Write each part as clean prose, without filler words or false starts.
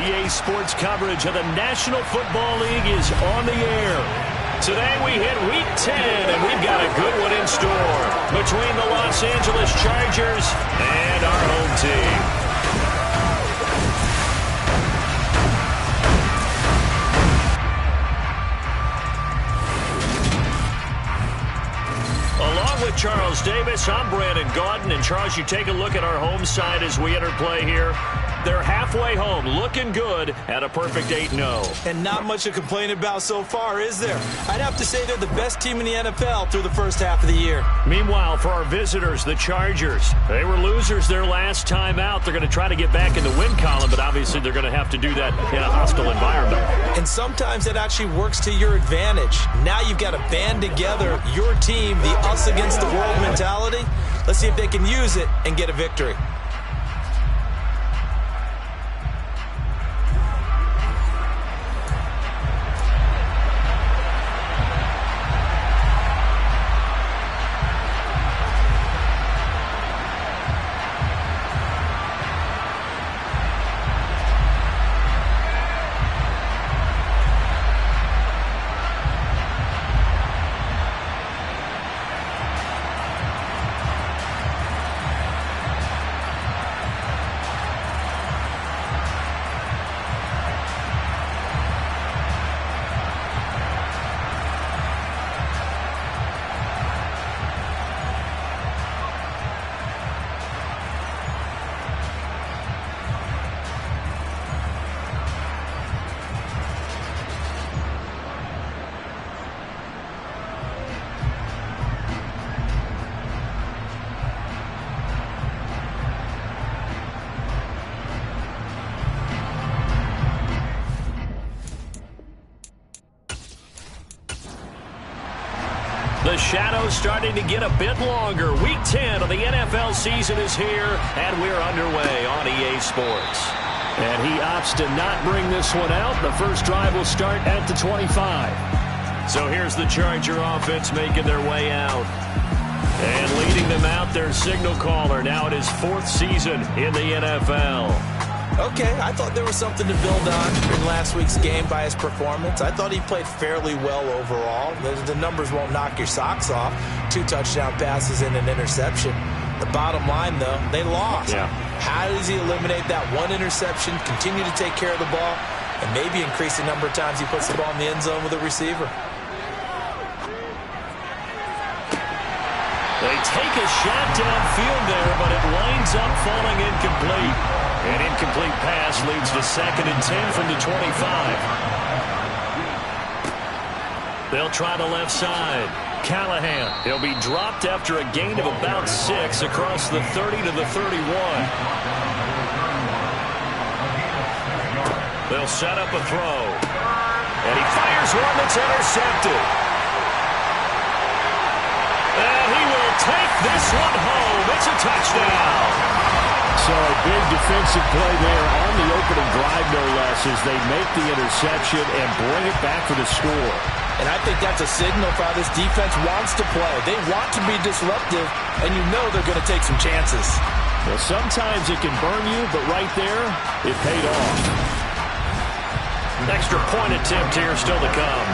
EA Sports coverage of the National Football League is on the air. Today we hit Week 10, and we've got a good one in store between the Los Angeles Chargers and our home team. Along with Charles Davis, I'm Brandon Gaudin. And Charles, you take a look at our home side as we enter play here. They're halfway home, looking good at a perfect 8-0. And not much to complain about so far, is there? I'd have to say they're the best team in the NFL through the first half of the year. Meanwhile, for our visitors, the Chargers, they were losers their last time out. They're going to try to get back in the win column, but obviously they're going to have to do that in a hostile environment. And sometimes that actually works to your advantage. Now you've got to band together your team, the us against the world mentality. Let's see if they can use it and get a victory. The shadow's starting to get a bit longer. Week 10 of the NFL season is here, and we're underway on EA Sports. And he opts to not bring this one out. The first drive will start at the 25. So here's the Charger offense making their way out. And leading them out, their signal caller, now in his fourth season in the NFL. Okay, I thought there was something to build on in last week's game by his performance. I thought he played fairly well overall. The numbers won't knock your socks off. 2 touchdown passes and an interception. The bottom line, though, they lost. Yeah. How does he eliminate that one interception, continue to take care of the ball, and maybe increase the number of times he puts the ball in the end zone with a receiver? They take a shot downfield there, but it winds up falling incomplete. An incomplete pass leads to 2nd and 10 from the 25. They'll try the left side. Callahan, he'll be dropped after a gain of about 6 across the 30 to the 31. They'll set up a throw. And he fires one that's intercepted. And he will take this one home. It's a touchdown. So a big defensive play there on the opening drive, no less, as they make the interception and bring it back for the score. And I think that's a signal for how this defense wants to play. They want to be disruptive, and you know they're going to take some chances. Well, sometimes it can burn you, but right there, it paid off. Extra point attempt here still to come.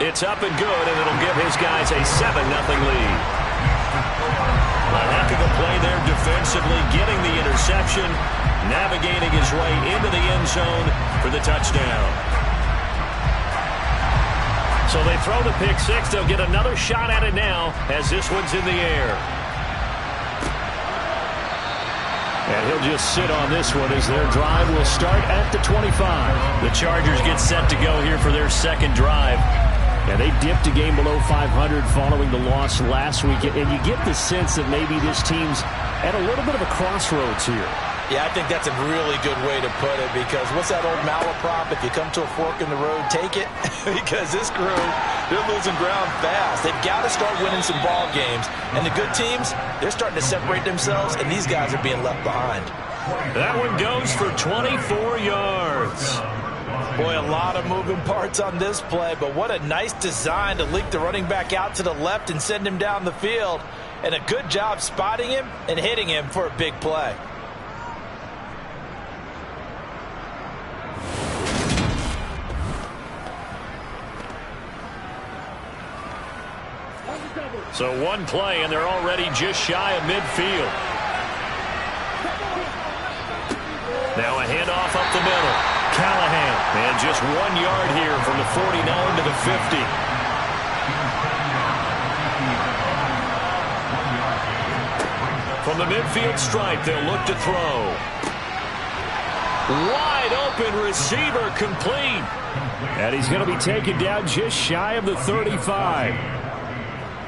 It's up and good, and it'll give his guys a 7-0 lead. A heck of a play there defensively, getting the interception, navigating his way into the end zone for the touchdown. So they throw the pick 6. They'll get another shot at it now as this one's in the air. And he'll just sit on this one as their drive will start at the 25. The Chargers get set to go here for their second drive. And they dipped a game below 500 following the loss last week. And you get the sense that maybe this team's at a little bit of a crossroads here. Yeah, I think that's a really good way to put it, because what's that old malaprop? If you come to a fork in the road, take it. Because this crew, they're losing ground fast. They've got to start winning some ball games. And the good teams, they're starting to separate themselves, and these guys are being left behind. That one goes for 24 yards. Boy, a lot of moving parts on this play, but what a nice design to leak the running back out to the left and send him down the field. and a good job spotting him and hitting him for a big play. So one play, and they're already just shy of midfield. Now a handoff up the middle. Callahan, and just 1 yard here from the 49 to the 50. From the midfield stripe, they'll look to throw. Wide open receiver, complete. And he's going to be taken down just shy of the 35.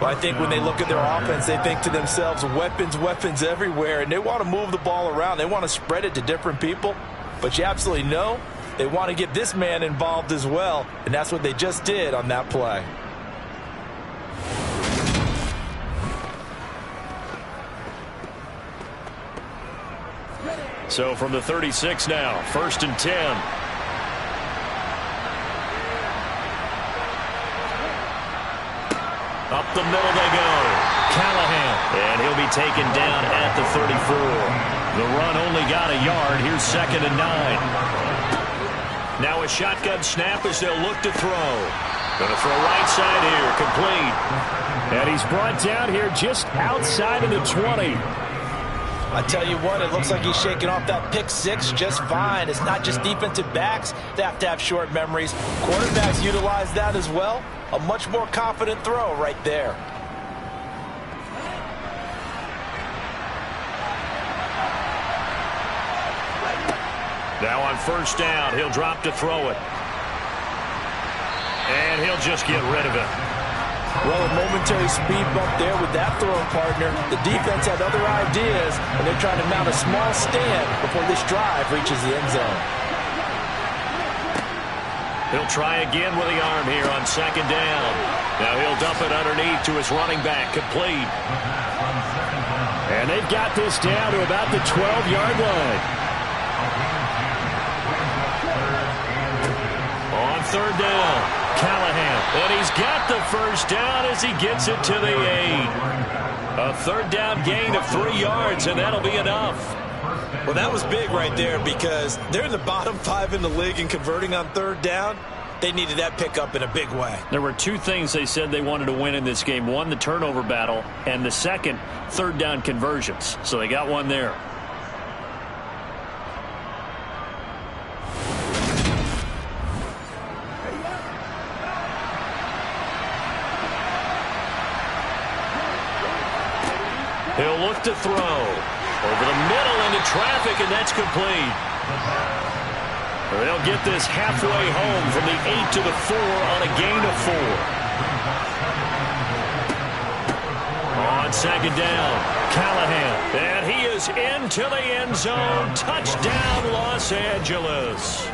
Well, I think when they look at their offense, they think to themselves, weapons, weapons everywhere, and they want to move the ball around. They want to spread it to different people, but you absolutely know they want to get this man involved as well, and that's what they just did on that play. So from the 36 now, 1st and 10. Up the middle they go. Callahan. And he'll be taken down at the 34. The run only got a yard. Here's 2nd and 9. Now a shotgun snap as they'll look to throw. Going to throw right side here. Complete. And he's brought down here just outside of the 20. I tell you what, it looks like he's shaking off that pick six just fine. It's not just defensive backs. They have to have short memories. Quarterbacks utilize that as well. A much more confident throw right there. Now on 1st down, he'll drop to throw it. And he'll just get rid of it. Well, a momentary speed bump there with that throwing partner. The defense had other ideas, and they're trying to mount a small stand before this drive reaches the end zone. He'll try again with the arm here on 2nd down. Now he'll dump it underneath to his running back, complete. And they've got this down to about the 12-yard line. On 3rd down, Callahan. And he's got the 1st down as he gets it to the 8. A 3rd down gain of 3 yards, and that'll be enough. Well, that was big right there because they're in the bottom 5 in the league in converting on 3rd down. They needed that pickup in a big way. There were 2 things they said they wanted to win in this game. One, the turnover battle, and the second, 3rd down conversions. So they got one there. He'll look to throw. Over the middle into traffic, and that's complete. They'll get this halfway home from the 8 to the 4 on a gain of 4. On 2nd down, Callahan. And he is into the end zone. Touchdown, Los Angeles.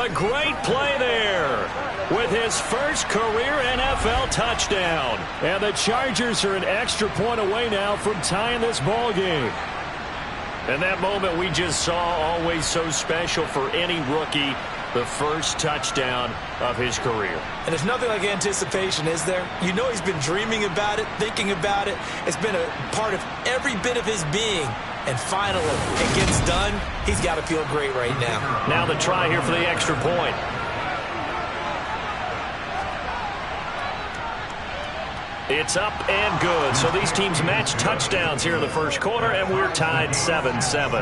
A great play there with his first career NFL touchdown. And the Chargers are an extra point away now from tying this ball game. And that moment we just saw, always so special for any rookie, the first touchdown of his career. And there's nothing like anticipation, is there? You know he's been dreaming about it, thinking about it. It's been a part of every bit of his being. And finally, it gets done. He's got to feel great right now. Now the try here for the extra point. It's up and good. So these teams match touchdowns here in the first quarter, and we're tied 7-7.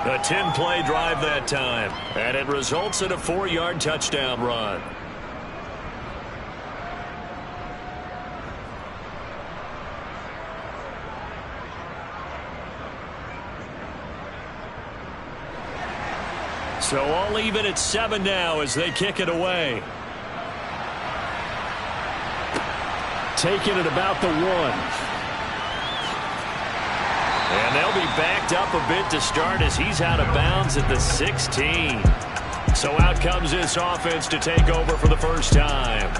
A 10-play drive that time, and it results in a 4-yard touchdown run. So all even at 7 now as they kick it away. Taking it about the 1. And they'll be backed up a bit to start as he's out of bounds at the 16. So out comes this offense to take over for the first time.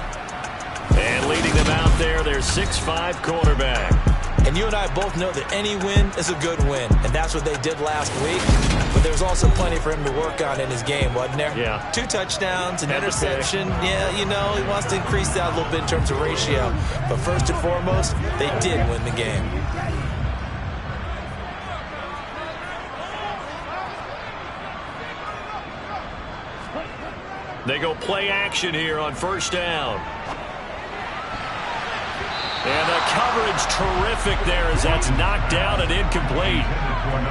And leading them out there, their 6'5" quarterback. And you and I both know that any win is a good win, and that's what they did last week. But there's also plenty for him to work on in his game, wasn't there? Yeah. 2 touchdowns, an interception. Yeah, you know, he wants to increase that a little bit in terms of ratio. But first and foremost, they did win the game. They go play action here on first down. And the coverage terrific there as that's knocked down and incomplete.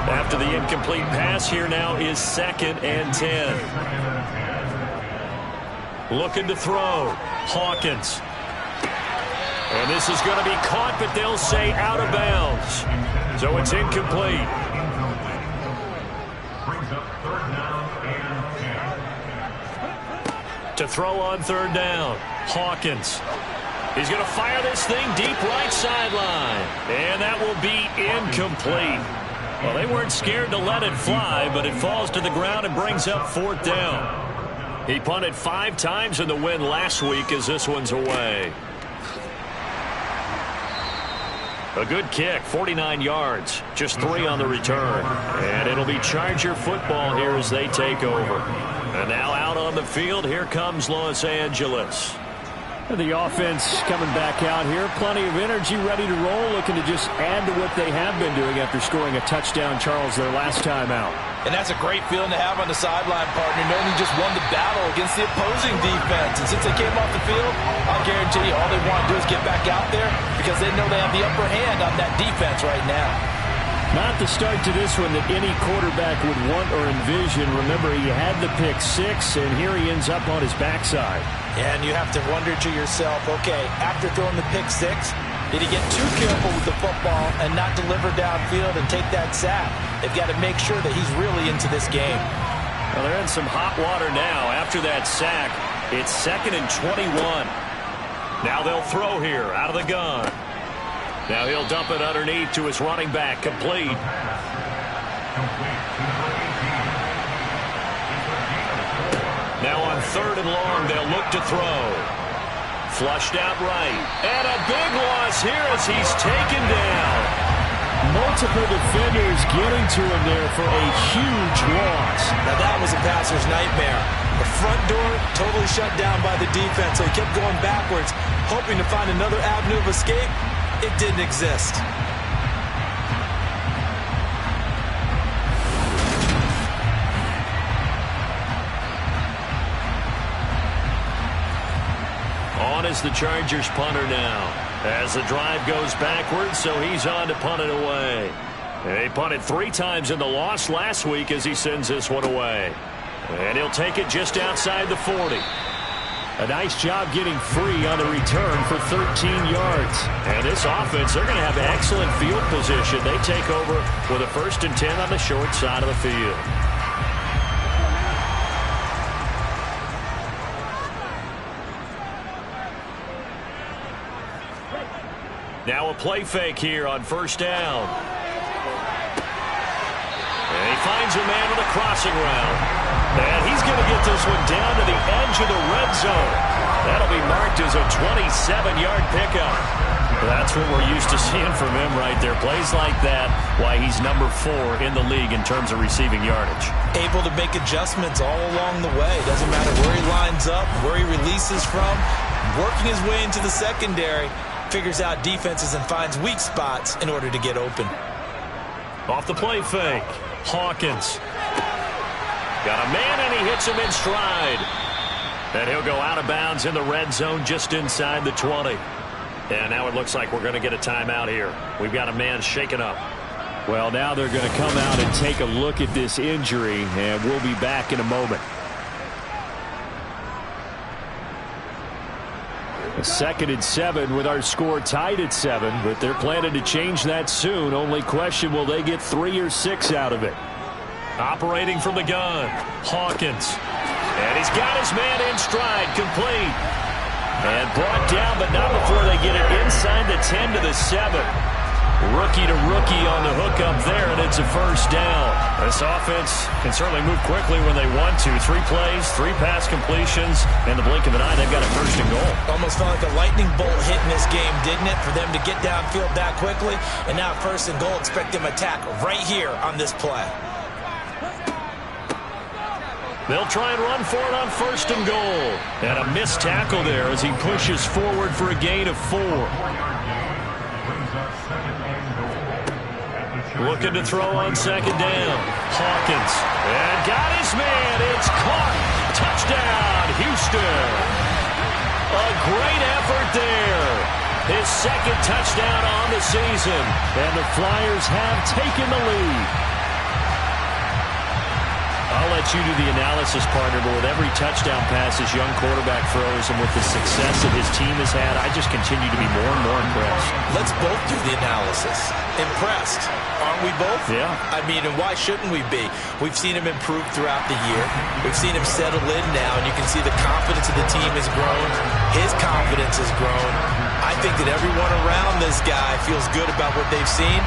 After the incomplete pass, here now is 2nd and 10. Looking to throw. Hawkins. And this is going to be caught, but they'll say out of bounds. So it's incomplete. To throw on 3rd down. Hawkins. He's going to fire this thing deep right sideline. And that will be incomplete. Well, they weren't scared to let it fly, but it falls to the ground and brings up 4th down. He punted 5 times in the win last week as this one's away. A good kick, 49 yards, just 3 on the return. And it'll be Charger football here as they take over. And now out on the field, here comes Los Angeles. The offense coming back out here. Plenty of energy, ready to roll, looking to just add to what they have been doing after scoring a touchdown, Charles, their last time out. And that's a great feeling to have on the sideline, partner, knowing you just won the battle against the opposing defense. And since they came off the field, I'll guarantee you all they want to do is get back out there because they know they have the upper hand on that defense right now. Not the start to this one that any quarterback would want or envision. Remember, he had the pick 6, and here he ends up on his backside. And you have to wonder to yourself, okay, after throwing the pick 6, did he get too careful with the football and not deliver downfield and take that sack? They've got to make sure that he's really into this game. Well, they're in some hot water now. After that sack, it's 2nd and 21. Now they'll throw here out of the gun. Now he'll dump it underneath to his running back, complete. Now on 3rd and long, they'll look to throw. Flushed out right. And a big loss here as he's taken down. Multiple defenders getting to him there for a huge loss. Now that was a passer's nightmare. The front door totally shut down by the defense, so he kept going backwards, hoping to find another avenue of escape. It didn't exist. On is the Chargers punter now. As the drive goes backwards, so he's on to punt it away. They punted 3 times in the loss last week as he sends this one away. And he'll take it just outside the 40. A nice job getting free on the return for 13 yards. And this offense, they're going to have excellent field position. They take over with a 1st and 10 on the short side of the field. Now a play fake here on 1st down. And he finds a man with a crossing route. And he's going to get this one down to the edge of the red zone. That'll be marked as a 27-yard pickup. That's what we're used to seeing from him right there. Plays like that, why he's number 4 in the league in terms of receiving yardage. Able to make adjustments all along the way. Doesn't matter where he lines up, where he releases from. Working his way into the secondary. Figures out defenses and finds weak spots in order to get open. Off the play fake. Hawkins. Got a man, and he hits him in stride. And he'll go out of bounds in the red zone just inside the 20. And now it looks like we're going to get a timeout here. We've got a man shaken up. Well, now they're going to come out and take a look at this injury, and we'll be back in a moment. A 2nd and 7 with our score tied at 7, but they're planning to change that soon. Only question, will they get 3 or 6 out of it? Operating from the gun, Hawkins. And he's got his man in stride, complete. And brought down, but not before they get it inside the 10 to the 7. Rookie to rookie on the hook up there, and it's a first down. This offense can certainly move quickly when they want to. 3 plays, 3 pass completions. In the blink of an eye, they've got a first and goal. Almost felt like a lightning bolt hit in this game, didn't it? For them to get downfield that quickly. And now first and goal, expect them to attack right here on this play. They'll try and run for it on first and goal. And a missed tackle there as he pushes forward for a gain of 4. Looking to throw on second down. Hawkins. And got his man. It's caught. Touchdown, Houston. A great effort there. His second touchdown on the season. And the Flyers have taken the lead. I'll let you do the analysis, partner, but with every touchdown pass his young quarterback throws and with the success that his team has had, I just continue to be more and more impressed. Let's both do the analysis. Impressed. Aren't we both? Yeah. I mean, and why shouldn't we be? We've seen him improve throughout the year. We've seen him settle in now, and you can see the confidence of the team has grown. His confidence has grown. I think that everyone around this guy feels good about what they've seen.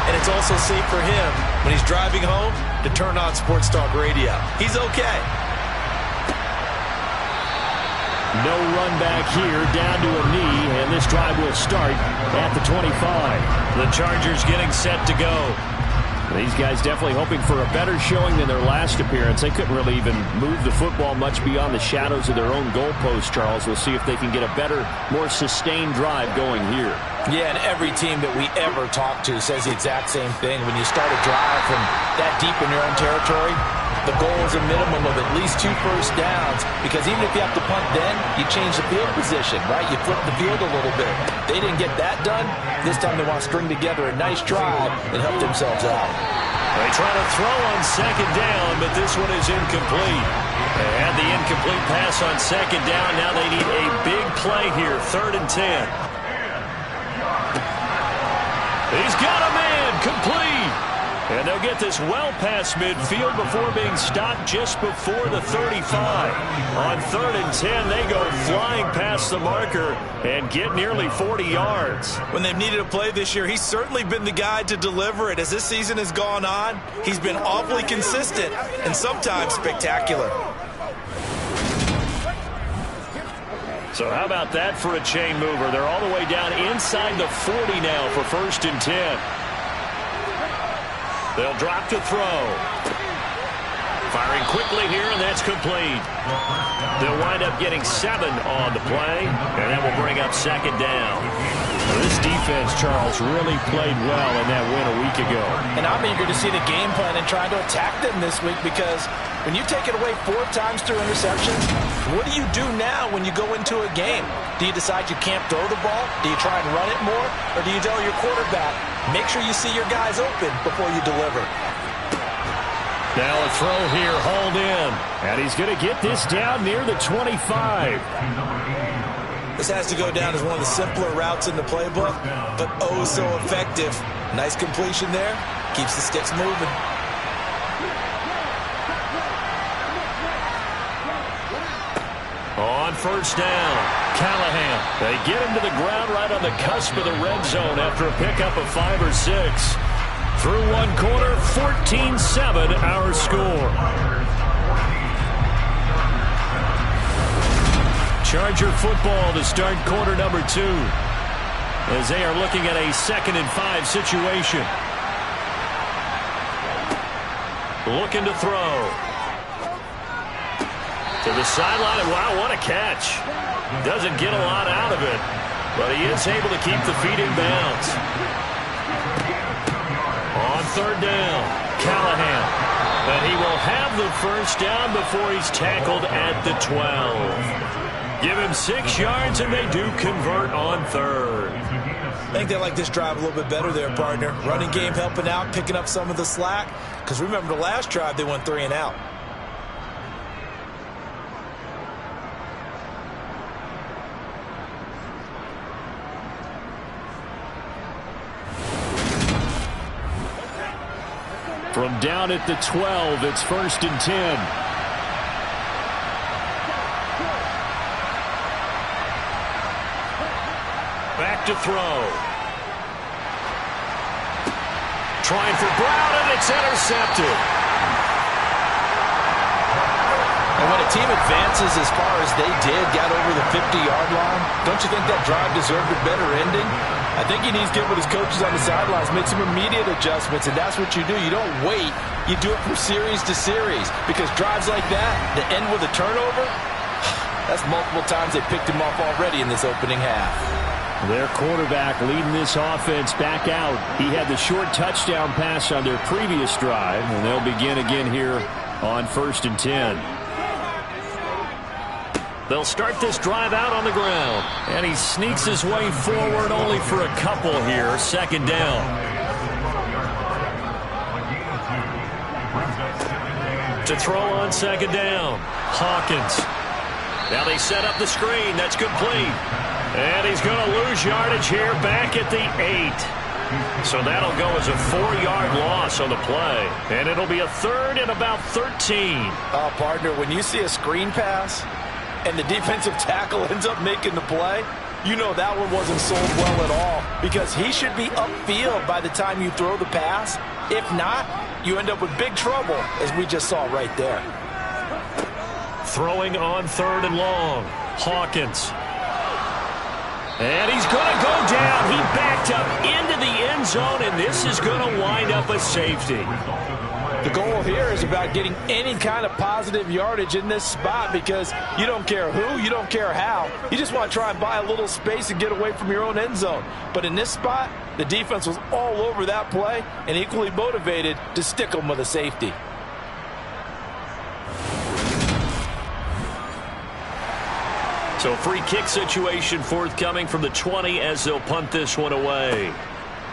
And it's also safe for him when he's driving home to turn on Sports Talk Radio. He's okay. No run back here, down to a knee, and this drive will start at the 25. The Chargers getting set to go. These guys definitely hoping for a better showing than their last appearance. They couldn't really even move the football much beyond the shadows of their own goalpost, Charles. We'll see if they can get a better, more sustained drive going here. Yeah, and every team that we ever talk to says the exact same thing. When you start a drive from that deep in your own territory, the goal is a minimum of at least 2 first downs, because even if you have to punt then, you change the field position, right? You flip the field a little bit. They didn't get that done. This time they want to string together a nice drive and help themselves out. They try to throw on second down, but this one is incomplete. They had the incomplete pass on second down. Now they need a big play here, 3rd and 10. He's got a man, complete. And they'll get this well past midfield before being stopped just before the 35. On 3rd and 10, they go flying past the marker and get nearly 40 yards. When they've needed a play this year, he's certainly been the guy to deliver it. As this season has gone on, he's been awfully consistent and sometimes spectacular. So how about that for a chain mover? They're all the way down inside the 40 now for 1st and 10. They'll drop to throw. Firing quickly here, and that's complete. They'll wind up getting 7 on the play, and that will bring up second down. This defense, Charles, really played well in that win a week ago. And I'm eager to see the game plan and try to attack them this week, because when you take it away 4 times through interceptions, what do you do now when you go into a game? Do you decide you can't throw the ball? Do you try and run it more? Or do you tell your quarterback, make sure you see your guys open before you deliver? Now a throw here, hauled in. And he's going to get this down near the 25. This has to go down as one of the simpler routes in the playbook, but oh so effective. Nice completion there. Keeps the sticks moving. On 1st down, Callahan. They get him to the ground right on the cusp of the red zone after a pickup of 5 or 6. Through 1 quarter, 14-7 our score. Charger football to start quarter number 2, as they are looking at a 2nd and 5 situation. Looking to throw. To the sideline, and wow, what a catch. Doesn't get a lot out of it, but he is able to keep the feet in bounds. On 3rd down, Callahan. And he will have the first down before he's tackled at the 12. Give him 6 yards, and they do convert on 3rd. I think they like this drive a little bit better there, partner. Running game helping out, picking up some of the slack. Because remember, the last drive, they went 3 and out. From down at the 12, it's 1st and 10. Back to throw. trying for Brown, and it's intercepted. And when a team advances as far as they did, got over the 50-yard line, don't you think that drive deserved a better ending? I think he needs to get with his coaches on the sidelines, make some immediate adjustments, and that's what you do. You don't wait. You do it from series to series, because drives like that, that end with a turnover, that's multiple times they picked him off already in this opening half. Their quarterback leading this offense back out. He had the short touchdown pass on their previous drive, and they'll begin again here on 1st and 10. They'll start this drive out on the ground. And he sneaks his way forward only for a couple here. 2nd down. To throw on 2nd down. Hawkins. Now they set up the screen. That's complete. And he's going to lose yardage here back at the 8. So that'll go as a 4-yard loss on the play. And it'll be a 3rd and about 13. Oh, partner, when you see a screen pass and the defensive tackle ends up making the play, you know that one wasn't sold well at all, because he should be upfield by the time you throw the pass. If not, you end up with big trouble, as we just saw right there. Throwing on 3rd and long. Hawkins. And he's going to go down. He backed up into the end zone, and this is going to wind up a safety. The goal here is about getting any kind of positive yardage in this spot, because you don't care who, you don't care how. You just want to try and buy a little space and get away from your own end zone. But in this spot, the defense was all over that play and equally motivated to stick them with a safety. So free kick situation forthcoming from the 20 as they'll punt this one away.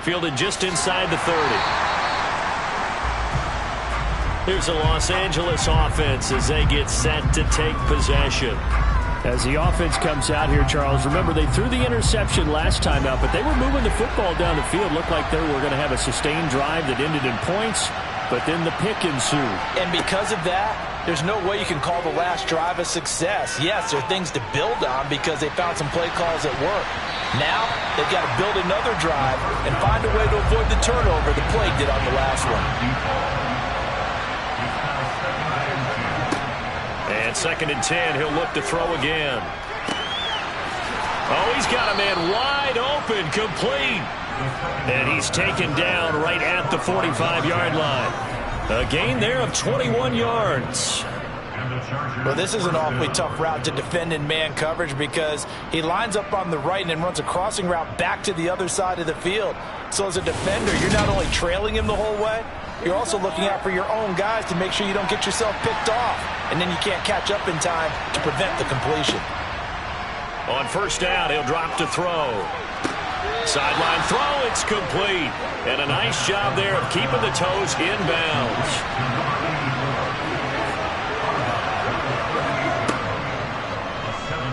Fielded just inside the 30. Here's the Los Angeles offense as they get set to take possession. As the offense comes out here, Charles, remember they threw the interception last time out, but they were moving the football down the field. Looked like they were going to have a sustained drive that ended in points, but then the pick ensued. And because of that, there's no way you can call the last drive a success. Yes, there are things to build on because they found some play calls that work. Now, they've got to build another drive and find a way to avoid the turnover the play did on the last one. And 2nd and 10, he'll look to throw again. Oh, he's got a man wide open, complete. And he's taken down right at the 45-yard line. A gain there of 21 yards. Well, this is an awfully tough route to defend in man coverage, because he lines up on the right and then runs a crossing route back to the other side of the field. So as a defender, you're not only trailing him the whole way, you're also looking out for your own guys to make sure you don't get yourself picked off, and then you can't catch up in time to prevent the completion. On 1st down, he'll drop to throw. Sideline throw, it's complete. And a nice job there of keeping the toes inbounds.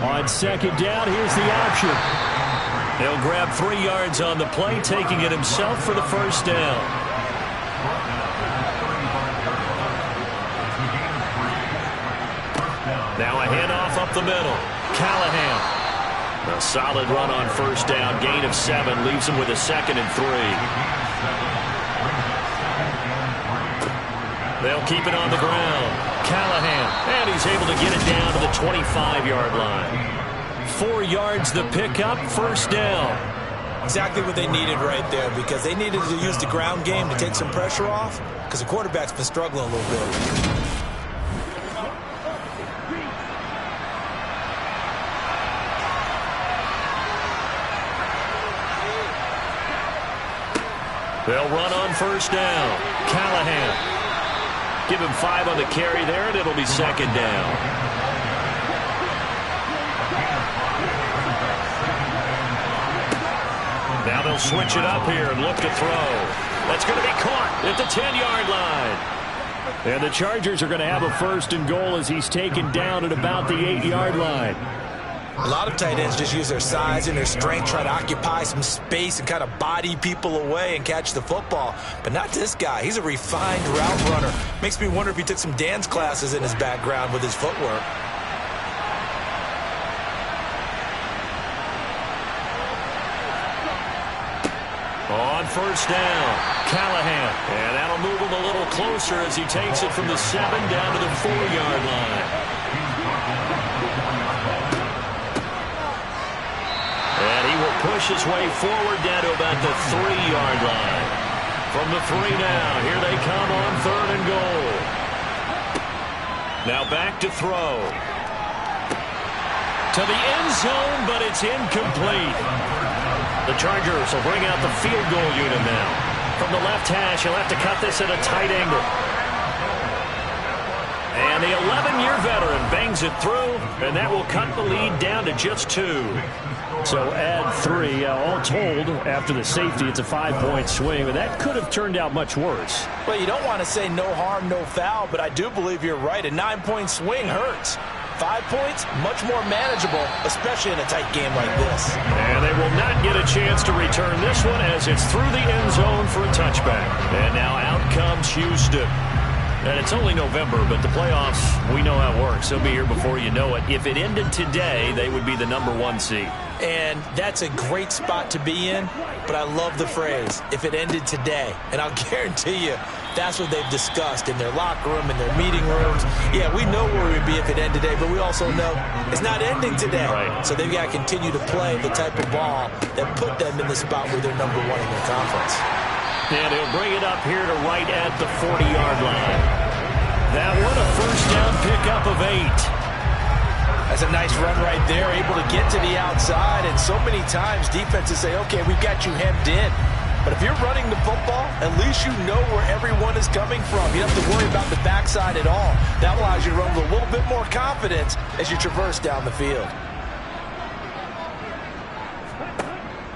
On 2nd down, here's the option. He'll grab 3 yards on the play, taking it himself for the 1st down. Now a handoff up the middle. Callahan. A solid run on 1st down. Gain of 7. Leaves him with a 2nd and 3. They'll keep it on the ground. Callahan. And he's able to get it down to the 25-yard line. 4 yards the pickup. 1st down. Exactly what they needed right there, because they needed to use the ground game to take some pressure off, because the quarterback's been struggling a little bit. They'll run on 1st down. Callahan. Give him 5 on the carry there, and it'll be 2nd down. Now they'll switch it up here and look to throw. That's going to be caught at the 10-yard line. And the Chargers are going to have a 1st and goal as he's taken down at about the 8-yard line. A lot of tight ends just use their size and their strength, try to occupy some space and kind of body people away and catch the football. But not this guy. He's a refined route runner. Makes me wonder if he took some dance classes in his background with his footwork. On first down, Callahan. And that'll move him a little closer as he takes it from the 7 down to the 4-yard line. And he will push his way forward down to about the 3-yard line. From the 3 now, here they come on 3rd and goal. Now back to throw. To the end zone, but it's incomplete. The Chargers will bring out the field goal unit now. From the left hash, he'll have to cut this at a tight angle. And the 11-year veteran bangs it through, and that will cut the lead down to just 2. So add 3. All told, after the safety, it's a 5-point swing, but that could have turned out much worse. Well, you don't want to say no harm, no foul, but I do believe you're right. A 9-point swing hurts. 5 points, much more manageable, especially in a tight game like this. And they will not get a chance to return this one as it's through the end zone for a touchback. And now out comes Houston. And it's only November, but the playoffs, we know how it works. They'll be here before you know it. If it ended today, they would be the #1 seed. And that's a great spot to be in, but I love the phrase, if it ended today. And I'll guarantee you, that's what they've discussed in their locker room, in their meeting rooms. Yeah, we know where we'd be if it ended today, but we also know it's not ending today. Right. So they've got to continue to play the type of ball that put them in the spot where they're #1 in their conference. And he'll bring it up here to right at the 40-yard line. That one, a first down pickup of 8. That's a nice run right there, able to get to the outside. And so many times defenses say, okay, we've got you hemmed in. But if you're running the football, at least you know where everyone is coming from. You don't have to worry about the backside at all. That allows you to run with a little bit more confidence as you traverse down the field.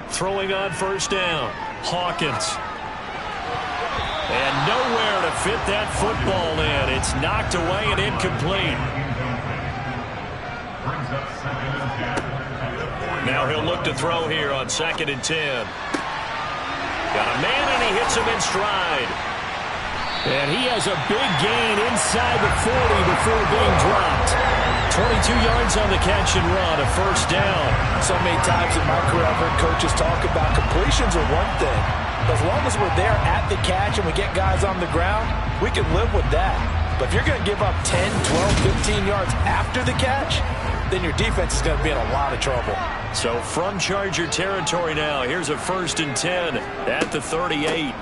Throwing on first down, Hawkins. And nowhere to fit that football in. It's knocked away and incomplete. Now he'll look to throw here on 2nd and 10. Got a man, and he hits him in stride. And he has a big gain inside the 40 before being dropped. 22 yards on the catch and run, a first down. So many times in my career, I've heard coaches talk about completions are one thing. As long as we're there at the catch and we get guys on the ground, we can live with that. But if you're going to give up 10, 12, 15 yards after the catch, then your defense is going to be in a lot of trouble. So from Charger territory now, here's a 1st and 10 at the 38.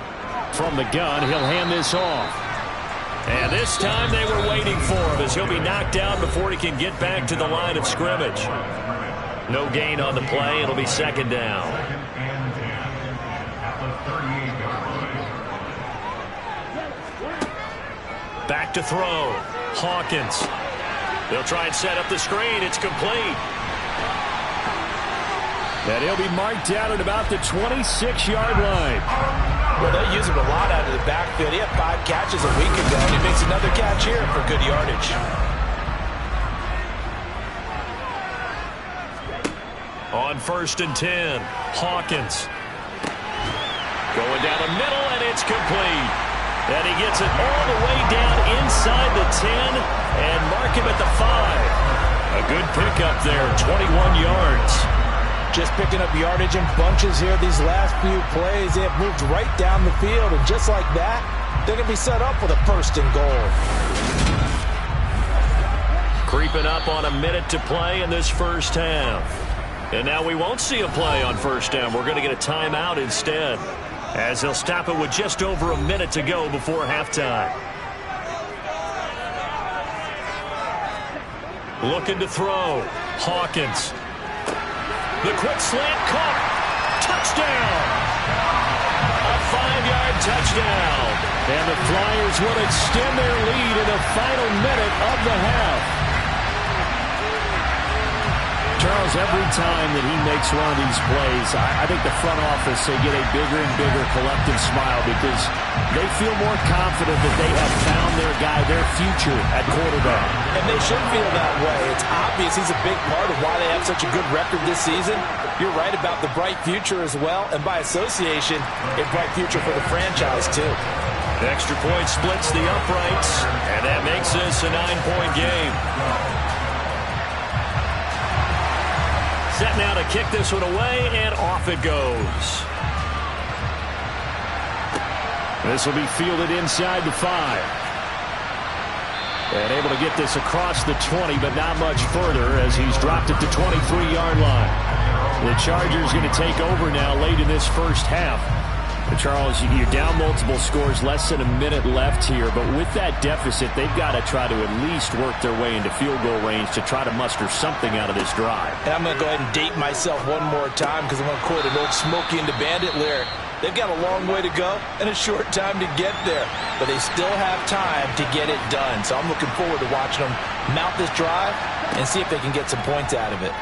From the gun, he'll hand this off. And this time they were waiting for him as he'll be knocked down before he can get back to the line of scrimmage. No gain on the play. It'll be 2nd down. Back to throw. Hawkins. They'll try and set up the screen. It's complete. And he'll be marked down at about the 26-yard line. Well, they use him a lot out of the backfield. He had 5 catches a week ago, and he makes another catch here for good yardage. On 1st and 10, Hawkins. Going down the middle, and it's complete. And he gets it all the way down inside the 10 and mark him at the 5. A good pickup there, 21 yards. Just picking up yardage in bunches here these last few plays. They have moved right down the field, and just like that, they're going to be set up with a 1st and goal. Creeping up on a minute to play in this first half. And now we won't see a play on first down. We're going to get a timeout instead, as he'll stop it with just over a minute to go before halftime. Looking to throw. Hawkins. The quick slant caught. Touchdown. A 5-yard touchdown. And the Flyers will extend their lead in the final minute of the half. Charles, every time that he makes one of these plays, I think the front office, they get a bigger and bigger collective smile because they feel more confident that they have found their guy, their future at quarterback. And they should feel that way. It's obvious he's a big part of why they have such a good record this season. You're right about the bright future as well, and by association, a bright future for the franchise too. The extra point splits the uprights, and that makes this a 9-point game. Set now to kick this one away, and off it goes. This will be fielded inside the 5. And able to get this across the 20, but not much further as he's dropped at the 23-yard line. The Chargers going to take over now late in this first half. But Charles, you're down multiple scores, less than a minute left here. But with that deficit, they've got to try to at least work their way into field goal range to try to muster something out of this drive. And I'm going to go ahead and date myself one more time because I'm going to quote an old Smokey and the Bandit lyric. They've got a long way to go and a short time to get there, but they still have time to get it done. So I'm looking forward to watching them mount this drive and see if they can get some points out of it.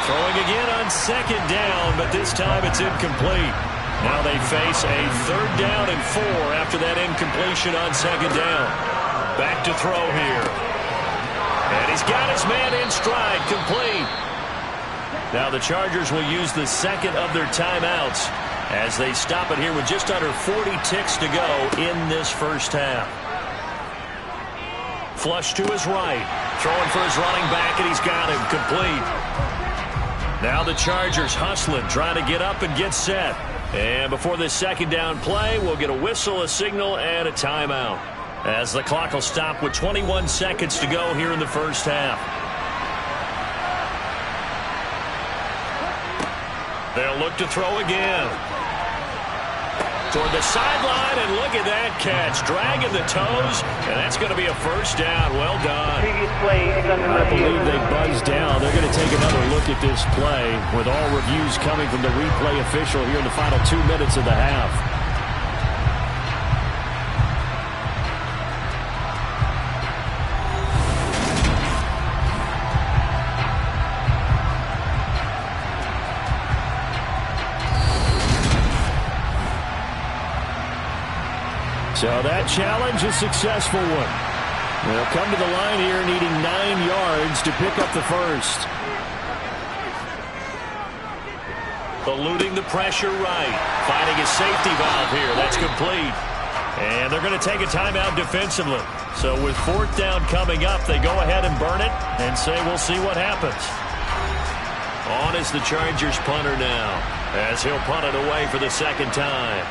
Throwing again on second down, but this time it's incomplete. Now they face a 3rd down and 4 after that incompletion on second down. Back to throw here. And he's got his man in stride, complete. Now the Chargers will use the second of their timeouts as they stop it here with just under 40 ticks to go in this first half. Flush to his right. Throwing for his running back, and he's got him complete. Now the Chargers hustling, trying to get up and get set. And before this second down play, we'll get a whistle, a signal, and a timeout, as the clock will stop with 21 seconds to go here in the first half. They'll look to throw again. Toward the sideline, and look at that catch. Dragging the toes, and that's going to be a first down. Well done. I believe they buzzed down. They're going to take another look at this play with all reviews coming from the replay official here in the final 2 minutes of the half. So that challenge, a successful one. They'll come to the line here needing 9 yards to pick up the first. Eluding the pressure right. Finding a safety valve here. That's complete. And they're going to take a timeout defensively. So with 4th down coming up, they go ahead and burn it and say we'll see what happens. On is the Chargers punter now, as he'll punt it away for the second time.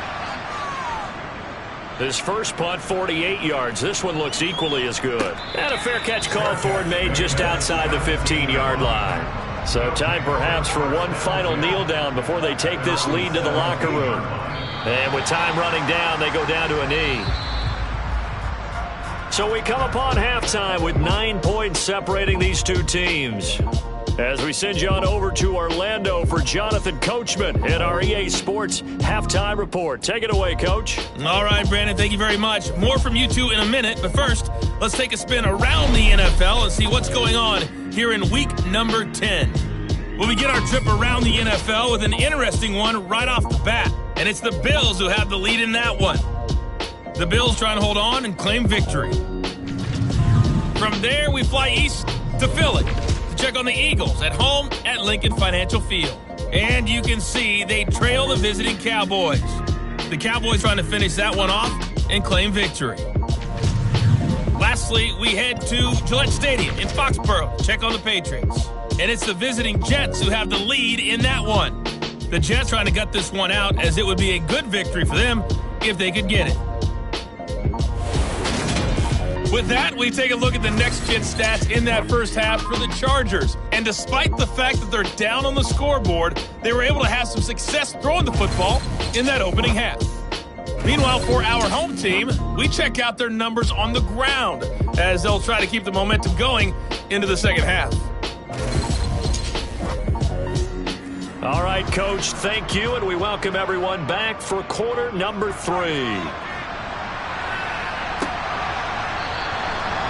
His first punt, 48 yards. This one looks equally as good. And a fair catch called for and made just outside the 15-yard line. So time perhaps for one final kneel down before they take this lead to the locker room. And with time running down, they go down to a knee. So we come upon halftime with 9 points separating these two teams. As we send you on over to Orlando for Jonathan Coachman at our EA Sports Halftime Report. Take it away, Coach. All right, Brandon, thank you very much. More from you two in a minute, but first, let's take a spin around the NFL and see what's going on here in week number 10. We'll begin our trip around the NFL with an interesting one right off the bat, and it's the Bills who have the lead in that one. The Bills trying to hold on and claim victory. From there, we fly east to Philly. Check on the Eagles at home at Lincoln Financial Field. And you can see they trail the visiting Cowboys. The Cowboys trying to finish that one off and claim victory. Lastly, we head to Gillette Stadium in Foxborough. Check on the Patriots. And it's the visiting Jets who have the lead in that one. The Jets trying to gut this one out, as it would be a good victory for them if they could get it. With that, we take a look at the next-gen stats in that first half for the Chargers. And despite the fact that they're down on the scoreboard, they were able to have some success throwing the football in that opening half. Meanwhile, for our home team, we check out their numbers on the ground as they'll try to keep the momentum going into the second half. All right, Coach, thank you, and we welcome everyone back for quarter number 3.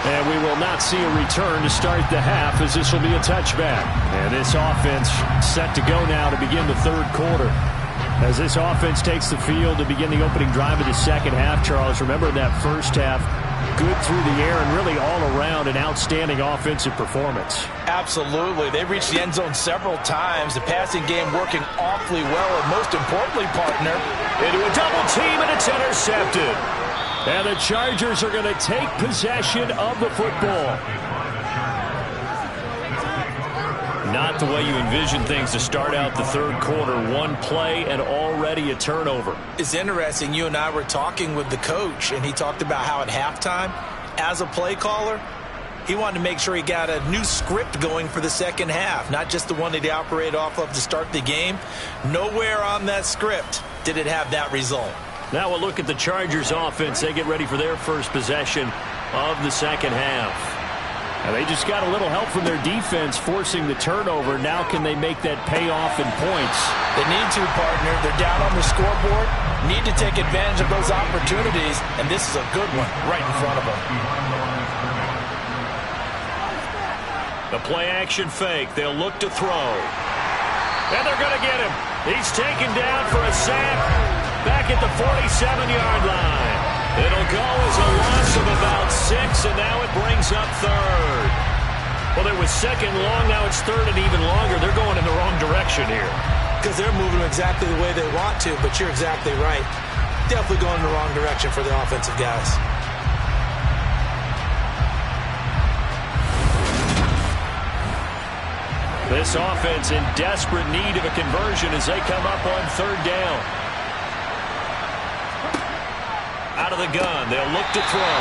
And we will not see a return to start the half, as this will be a touchback. And this offense set to go now to begin the third quarter. As this offense takes the field to begin the opening drive of the second half, Charles, remember that first half, good through the air and really all around an outstanding offensive performance. Absolutely. They reached the end zone several times. The passing game working awfully well, and most importantly, partner, into a double team, and it's intercepted. And the Chargers are going to take possession of the football. Not like the way you envision things to start out the third quarter. One play and already a turnover. It's interesting. You and I were talking with the coach, and he talked about how at halftime, as a play caller, he wanted to make sure he got a new script going for the second half, not just the one that he operated off of to start the game. Nowhere on that script did it have that result. Now we'll look at the Chargers offense. They get ready for their first possession of the second half. And they just got a little help from their defense forcing the turnover. Now can they make that pay off in points? They need to, partner. They're down on the scoreboard. Need to take advantage of those opportunities, and this is a good one right in front of them. The play-action fake. They'll look to throw. And they're going to get him. He's taken down for a sack back at the 47-yard line. It'll go as a loss of about 6, and now it brings up third. Well, it was second long. Now it's third and even longer. They're going in the wrong direction here. Because they're moving exactly the way they want to, but you're exactly right. Definitely going in the wrong direction for the offensive guys. This offense in desperate need of a conversion as they come up on third down. Out of the gun, they'll look to throw.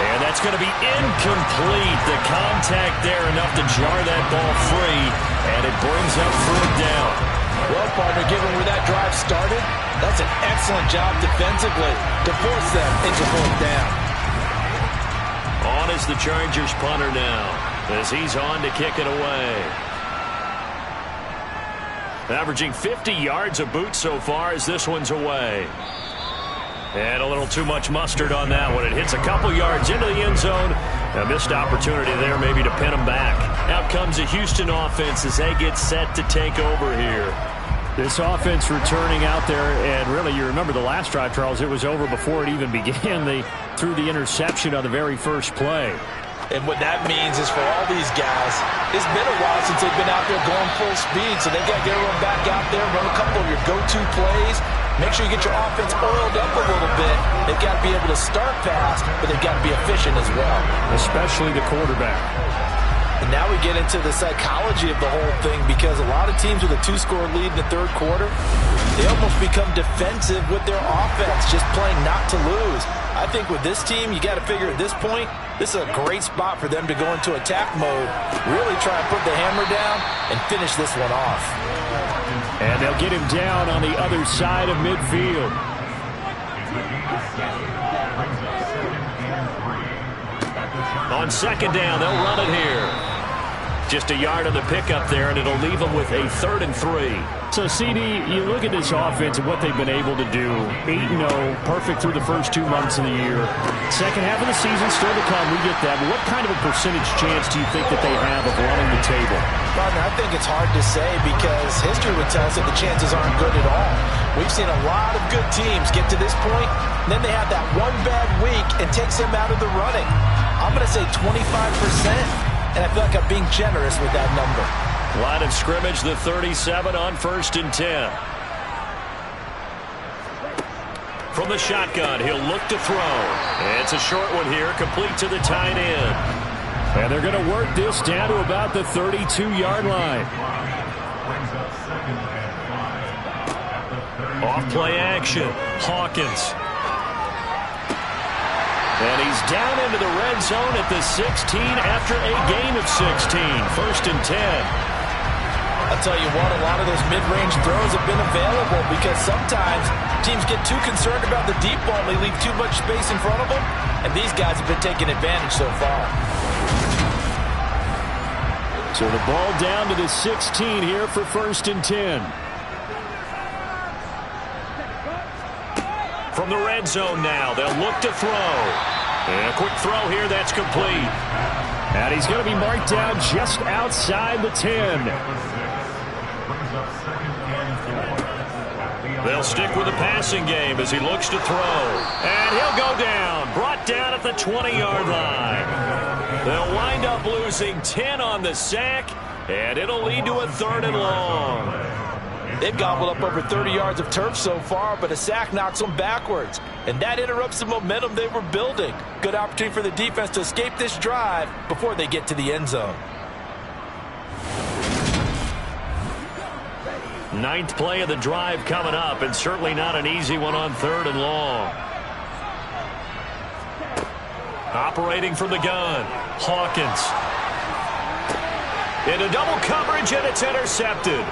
And that's going to be incomplete. The contact there enough to jar that ball free, and it brings up fourth down. Well, partner, given where that drive started, that's an excellent job defensively to force them into fourth down. On is the Chargers punter now as he's on to kick it away. Averaging 50 yards a boot so far as this one's away. And a little too much mustard on that one. It hits a couple yards into the end zone. A missed opportunity there maybe to pin them back. Out comes the Houston offense as they get set to take over here. This offense returning out there, and really you remember the last drive, Charles, it was over before it even began. They threw the interception on the very first play. And what that means is for all these guys, it's been a while since they've been out there going full speed, so they got to get everyone back out there, run a couple of your go-to plays. Make sure you get your offense oiled up a little bit. They've got to be able to start fast, but they've got to be efficient as well. Especially the quarterback. And now we get into the psychology of the whole thing, because a lot of teams with a 2-score lead in the third quarter, they almost become defensive with their offense, just playing not to lose. I think with this team, you got to figure at this point, this is a great spot for them to go into attack mode, really try and put the hammer down and finish this one off. And they'll get him down on the other side of midfield. On second down, they'll run it here. Just a yard on the pickup there, and it'll leave them with a 3rd and 3. So, CD, you look at this offense and what they've been able to do. 8-0, perfect through the first 2 months of the year. Second half of the season still to come, we get that. But what kind of a percentage chance do you think that they have of running the table? Partner, I think it's hard to say, because history would tell us that the chances aren't good at all. We've seen a lot of good teams get to this point, and then they have that one bad week and takes them out of the running. I'm going to say 25%, and I feel like I'm being generous with that number. Line of scrimmage, the 37 on 1st and 10. From the shotgun, he'll look to throw. It's a short one here, complete to the tight end. And they're going to work this down to about the 32-yard line. Off play action, Hawkins. And he's down into the red zone at the 16 after a gain of 16. 1st and 10. I'll tell you what, a lot of those mid-range throws have been available, because sometimes teams get too concerned about the deep ball and they leave too much space in front of them, and these guys have been taking advantage so far. So the ball down to the 16 here for 1st and 10. From the red zone now, they'll look to throw. And a quick throw here, that's complete. And he's going to be marked down just outside the 10. They'll stick with the passing game as he looks to throw. And he'll go down, brought down at the 20-yard line. They'll wind up losing 10 on the sack, and it'll lead to a 3rd and long. They've gobbled up over 30 yards of turf so far, but a sack knocks them backwards. And that interrupts the momentum they were building. Good opportunity for the defense to escape this drive before they get to the end zone. Ninth play of the drive coming up, and certainly not an easy one on 3rd and long. Operating from the gun, Hawkins. Into double coverage, and it's intercepted.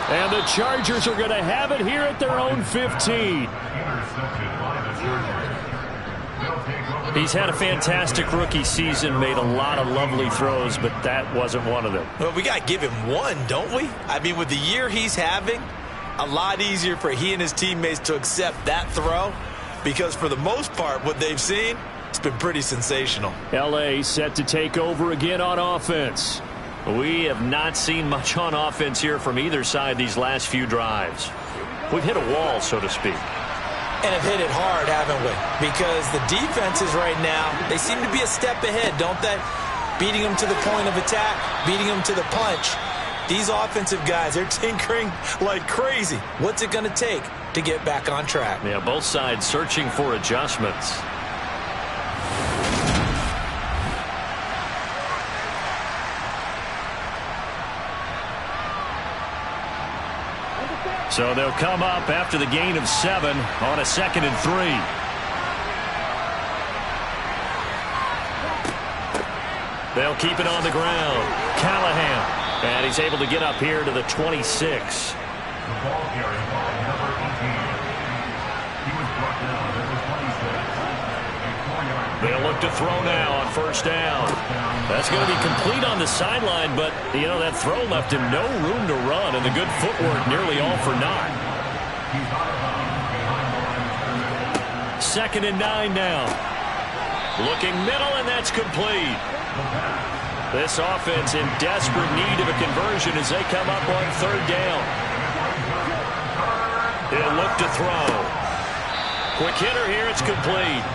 And the Chargers are going to have it here at their own 15. He's had a fantastic rookie season, made a lot of lovely throws, but that wasn't one of them. Well, we got to give him one, don't we? I mean, with the year he's having, a lot easier for he and his teammates to accept that throw, because for the most part, what they've seen, it's been pretty sensational. L.A. set to take over again on offense. We have not seen much on offense here from either side these last few drives. We've hit a wall, so to speak. And have hit it hard, haven't we? Because the defenses right now, they seem to be a step ahead, don't they? Beating them to the point of attack, beating them to the punch. These offensive guys, they're tinkering like crazy. What's it going to take to get back on track? Yeah, both sides searching for adjustments. So they'll come up after the gain of 7 on a 2nd and 3. They'll keep it on the ground. Callahan. And he's able to get up here to the 26. The ball carried by number 18. He was brought down at the 26. They'll look to throw now on 1st down. That's going to be complete on the sideline, but, you know, that throw left him no room to run, and the good footwork nearly all for naught. 2nd and 9 now. Looking middle, and that's complete. This offense in desperate need of a conversion as they come up on 3rd down. He'll look to throw. Quick hitter here, it's complete.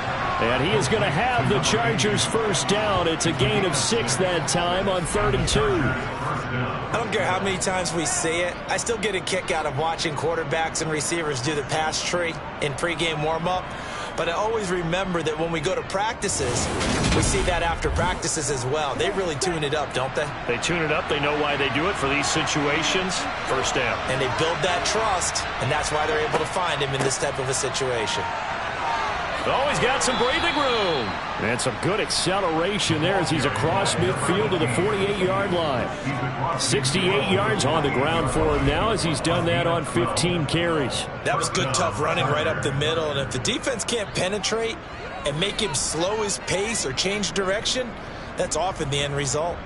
And he is going to have the Chargers 1st down. It's a gain of 6 that time on 3rd and 2. I don't care how many times we see it. I still get a kick out of watching quarterbacks and receivers do the pass tree in pregame warm-up. But I always remember that when we go to practices, we see that after practices as well. They really tune it up, don't they? They tune it up. They know why they do it for these situations. 1st down. And they build that trust, and that's why they're able to find him in this type of a situation. Oh, he's got some breathing room. And some good acceleration there as he's across midfield to the 48-yard line. 68 yards on the ground for him now as he's done that on 15 carries. That was good, tough running right up the middle. And if the defense can't penetrate and make him slow his pace or change direction, that's often the end result.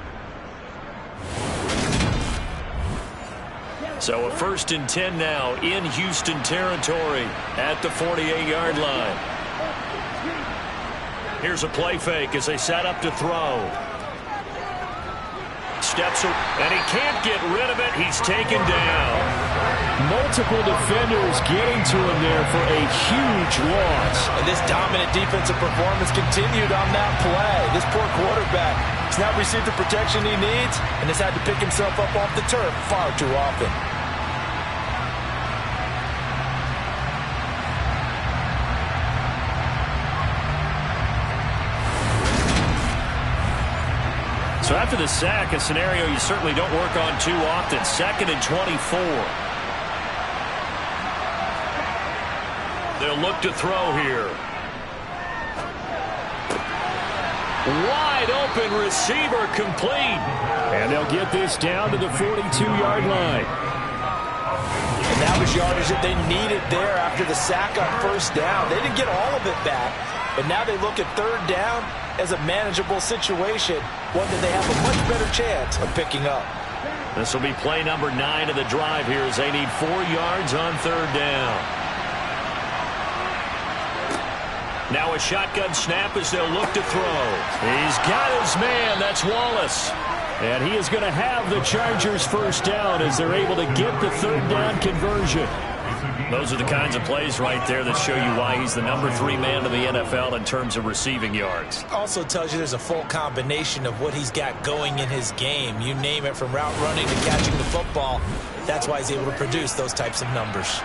So a 1st and 10 now in Houston territory at the 48-yard line. Here's a play fake as they set up to throw. Steps and he can't get rid of it. He's taken down. Multiple defenders getting to him there for a huge loss. And this dominant defensive performance continued on that play. This poor quarterback has not received the protection he needs and has had to pick himself up off the turf far too often. So after the sack, a scenario you certainly don't work on too often. 2nd and 24. They'll look to throw here. Wide open receiver complete. And they'll get this down to the 42-yard line. And that was yardage that they needed there after the sack on 1st down. They didn't get all of it back, but now they look at 3rd down as a manageable situation, one that they have a much better chance of picking up. This will be play number 9 of the drive here as they need 4 yards on 3rd down. Now a shotgun snap as they'll look to throw. He's got his man. That's Wallace. And he is going to have the Chargers 1st down as they're able to get the 3rd down conversion. Those are the kinds of plays right there that show you why he's the number 3 man in the NFL in terms of receiving yards. Also tells you there's a full combination of what he's got going in his game. You name it, from route running to catching the football. That's why he's able to produce those types of numbers.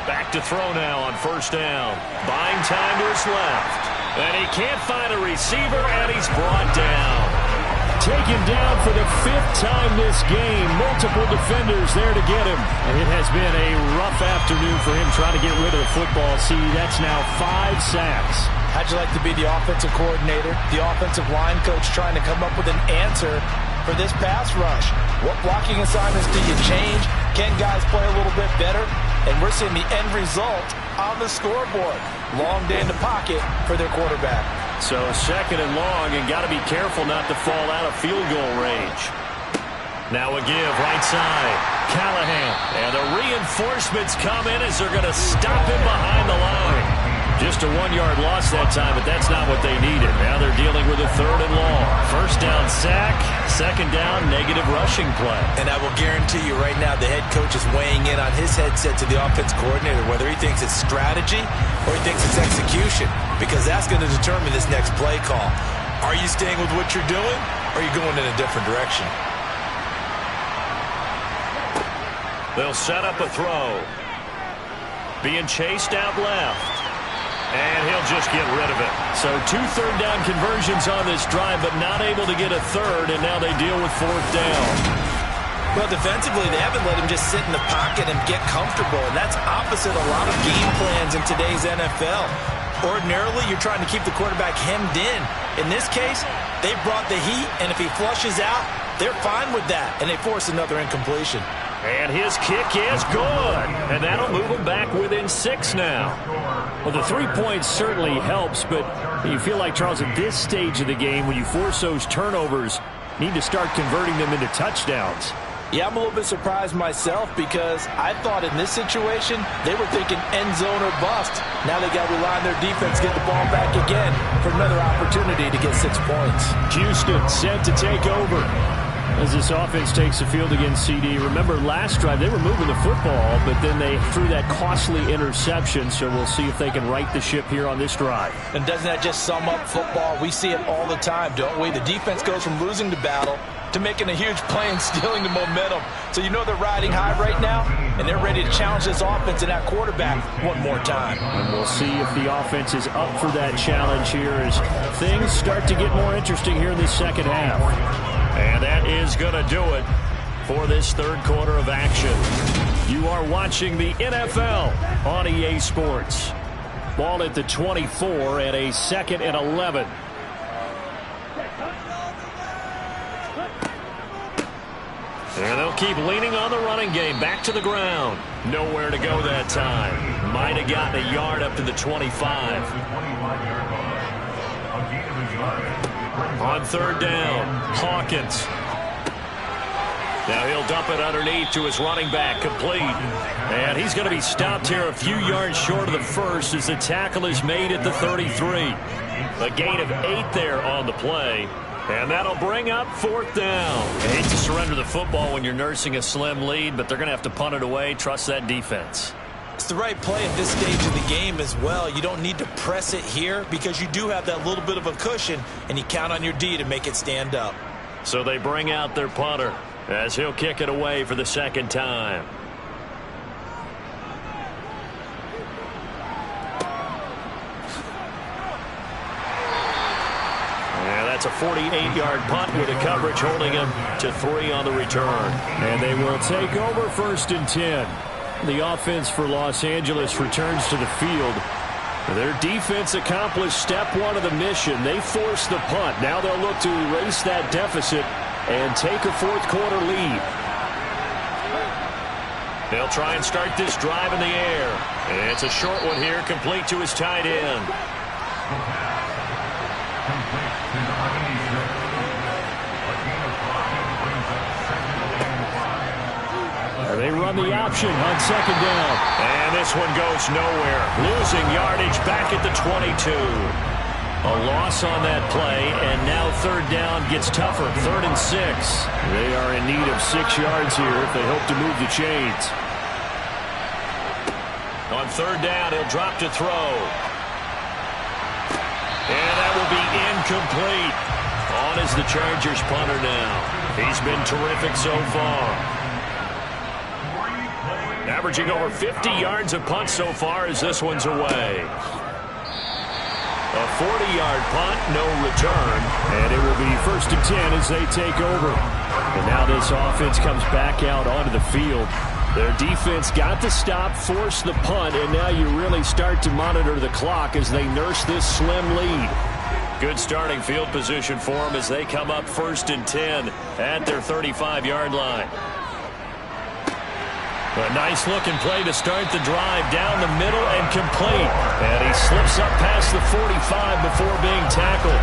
Back to throw now on first down. Buying time to his left. And he can't find a receiver, and he's brought down. Taken down for the 5th time this game. Multiple defenders there to get him. And it has been a rough afternoon for him trying to get rid of the football. See, that's now 5 sacks. How'd you like to be the offensive coordinator, the offensive line coach trying to come up with an answer for this pass rush? What blocking assignments do you change? Can guys play a little bit better? And we're seeing the end result on the scoreboard. Long day in the pocket for their quarterback. So 2nd and long, and got to be careful not to fall out of field goal range. Now a give, right side. Callahan. And the reinforcements come in as they're going to stop him behind the line. Just a 1-yard loss that time, but that's not what they needed. Now they're dealing with a 3rd and long. First down sack, 2nd down negative rushing play. And I will guarantee you right now the head coach is weighing in on his headset to the offense coordinator, whether he thinks it's strategy or he thinks it's execution, because that's going to determine this next play call. Are you staying with what you're doing, or are you going in a different direction? They'll set up a throw. Being chased out left. And he'll just get rid of it. So 2 third-down conversions on this drive, but not able to get a third, and now they deal with 4th down. Well, defensively, they haven't let him just sit in the pocket and get comfortable, and that's opposite a lot of game plans in today's NFL. Ordinarily, you're trying to keep the quarterback hemmed in. In this case, they brought the heat, and if he flushes out, they're fine with that, and they force another incompletion. And his kick is good. And that'll move him back within 6 now. Well, the 3 points certainly helps, but you feel like, Charles, at this stage of the game, when you force those turnovers, you need to start converting them into touchdowns. Yeah, I'm a little bit surprised myself because I thought in this situation they were thinking end zone or bust. Now they got to rely on their defense to get the ball back again for another opportunity to get 6 points. Houston set to take over as this offense takes the field against CD. Remember, last drive they were moving the football, but then they threw that costly interception, so we'll see if they can right the ship here on this drive. And doesn't that just sum up football? We see it all the time, don't we? The defense goes from losing the battle to making a huge play and stealing the momentum. So you know they're riding high right now, and they're ready to challenge this offense and that quarterback one more time. And we'll see if the offense is up for that challenge here as things start to get more interesting here in the second half. And that is going to do it for this 3rd quarter of action. You are watching the NFL on EA Sports. Ball at the 24 and a 2nd and 11. And they'll keep leaning on the running game. Back to the ground. Nowhere to go that time. Might have gotten a yard up to the 25. On 3rd down, Hawkins. Now he'll dump it underneath to his running back, complete. And he's going to be stopped here a few yards short of the first as the tackle is made at the 33. A gain of 8 there on the play. And that'll bring up 4th down. I hate to surrender the football when you're nursing a slim lead, but they're going to have to punt it away. Trust that defense. It's the right play at this stage of the game as well. You don't need to press it here because you do have that little bit of a cushion, and you count on your D to make it stand up. So they bring out their punter as he'll kick it away for the 2nd time. Yeah, that's a 48-yard punt with a coverage holding him to 3 on the return. And they will take over 1st and 10. The offense for Los Angeles returns to the field. Their defense accomplished step 1 of the mission. They forced the punt. Now they'll look to erase that deficit and take a 4th quarter lead. They'll try and start this drive in the air. And it's a short one here, complete to his tight end. They run the option on 2nd down. And this one goes nowhere. Losing yardage back at the 22. A loss on that play, and now 3rd down gets tougher. 3rd and 6. They are in need of 6 yards here if they hope to move the chains. On 3rd down, he'll drop to throw. And that will be incomplete. On is the Chargers punter now. He's been terrific so far. averaging over 50 yards a punt so far as this one's away. A 40-yard punt, no return, and it will be 1st and 10 as they take over. And now this offense comes back out onto the field. Their defense got the stop, forced the punt, and now you really start to monitor the clock as they nurse this slim lead. Good starting field position for them as they come up 1st and 10 at their 35-yard line. A nice-looking play to start the drive down the middle and complete. And he slips up past the 45 before being tackled.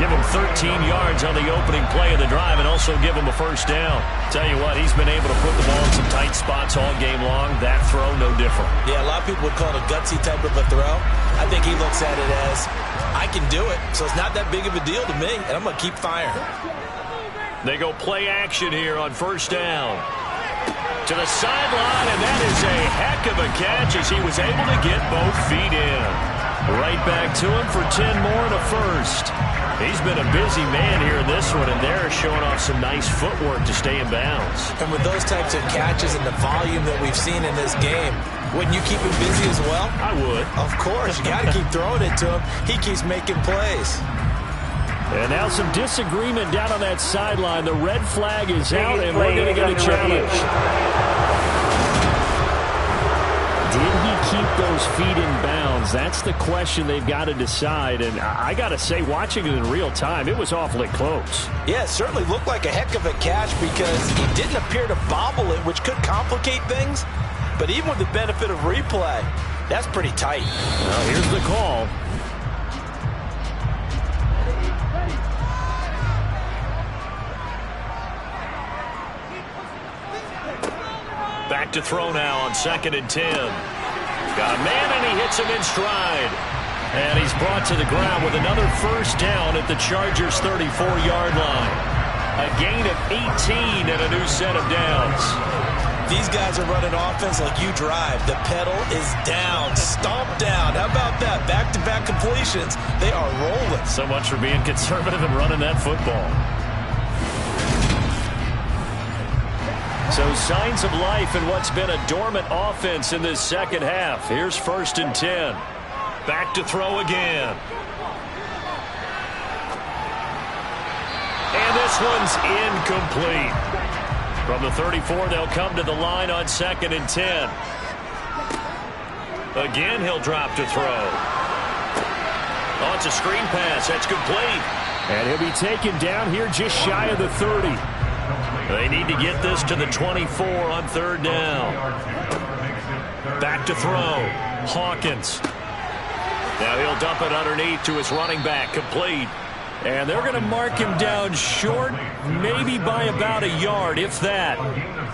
Give him 13 yards on the opening play of the drive and also give him a 1st down. Tell you what, he's been able to put the ball in some tight spots all game long. That throw, no different. Yeah, a lot of people would call it a gutsy type of a throw. I think he looks at it as, I can do it, so it's not that big of a deal to me, and I'm going to keep firing. They go play action here on 1st down. To the sideline, and that is a heck of a catch as he was able to get both feet in. Right back to him for 10 more and a 1st. He's been a busy man here in this one, and they're showing off some nice footwork to stay in bounds. And with those types of catches and the volume that we've seen in this game, wouldn't you keep him busy as well? I would. Of course. You got to keep throwing it to him. He keeps making plays. And now some disagreement down on that sideline. The red flag is out, and we're going to get a challenge. Did he keep those feet in bounds? That's the question they've got to decide. And I got to say, watching it in real time, it was awfully close. Yeah, it certainly looked like a heck of a catch because he didn't appear to bobble it, which could complicate things. But even with the benefit of replay, that's pretty tight. Well, here's the call. Back to throw now on 2nd and 10. Got a man, and he hits him in stride. And he's brought to the ground with another 1st down at the Chargers' 34-yard line. A gain of 18 and a new set of downs. These guys are running offense like you drive. The pedal is down, stomp down. How about that? Back-to-back completions. They are rolling. So much for being conservative and running that football. So signs of life in what's been a dormant offense in this second half. Here's 1st and 10. Back to throw again. And this one's incomplete. From the 34, they'll come to the line on 2nd and 10. Again, he'll drop to throw. Oh, it's a screen pass. That's complete. And he'll be taken down here just shy of the 30. They need to get this to the 24 on 3rd down. Back to throw. Hawkins. Now he'll dump it underneath to his running back. Complete. And they're going to mark him down short, maybe by about a yard, if that.